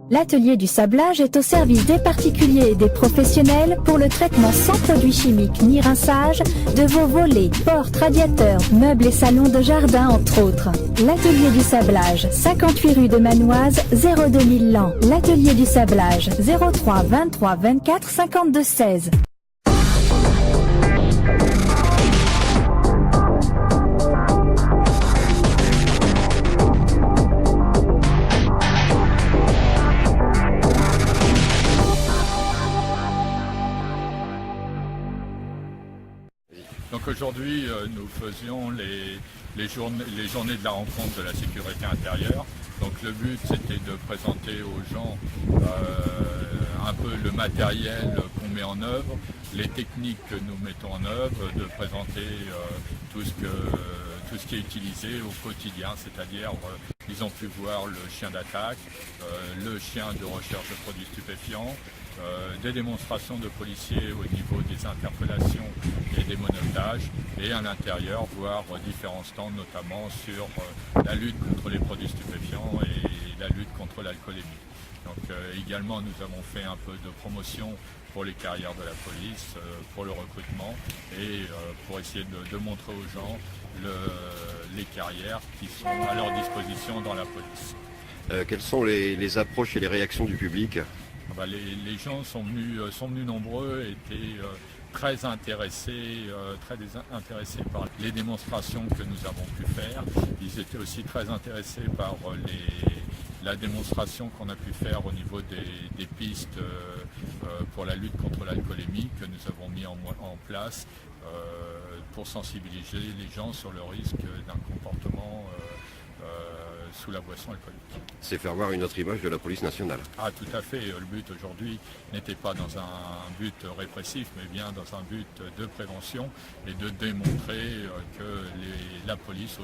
L'atelier du sablage est au service des particuliers et des professionnels pour le traitement sans produits chimiques ni rinçage de vos volets, portes, radiateurs, meubles et salons de jardin entre autres. L'atelier du sablage, 58 rue de Manoise, 02 000 Laon. L'atelier du sablage, 03 23 24 52 16. Donc aujourd'hui, nous faisions les journées de la rencontre de la sécurité intérieure. Donc le but, c'était de présenter aux gens un peu le matériel qu'on met en œuvre, les techniques que nous mettons en œuvre, de présenter tout ce qui est utilisé au quotidien, c'est-à-dire ils ont pu voir le chien d'attaque, le chien de recherche de produits stupéfiants, des démonstrations de policiers au niveau des interpellations et des monotages, et à l'intérieur voir différents stands, notamment sur la lutte contre les produits stupéfiants et la lutte contre l'alcoolémie. Donc également nous avons fait un peu de promotion pour les carrières de la police, pour le recrutement et pour essayer de montrer aux gens les carrières qui sont à leur disposition dans la police. Quelles sont les approches et les réactions du public ? Les gens sont venus nombreux, étaient très intéressés par les démonstrations que nous avons pu faire. Ils étaient aussi très intéressés par la démonstration qu'on a pu faire au niveau des pistes pour la lutte contre l'alcoolémie que nous avons mis en place pour sensibiliser les gens sur le risque d'un comportement sous la boisson alcoolique. C'est faire voir une autre image de la police nationale. Ah, tout à fait. Le but aujourd'hui n'était pas dans un but répressif, mais bien dans un but de prévention et de démontrer que la police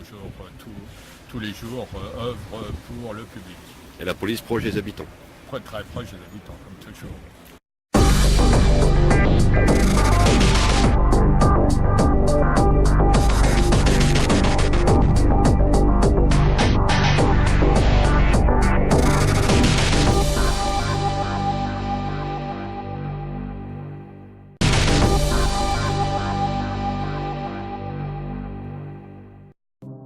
tous les jours œuvre pour le public. Et la police proche des habitants. Très proche des habitants, comme toujours.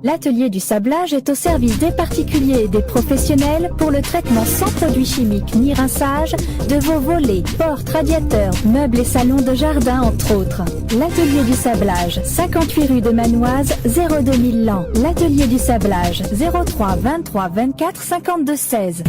L'atelier du sablage est au service des particuliers et des professionnels pour le traitement sans produits chimiques ni rinçage de vos volets, portes, radiateurs, meubles et salons de jardin entre autres. L'atelier du sablage, 58 rue de Manoise, 02 000 Laon. L'atelier du sablage, 03 23 24 52 16.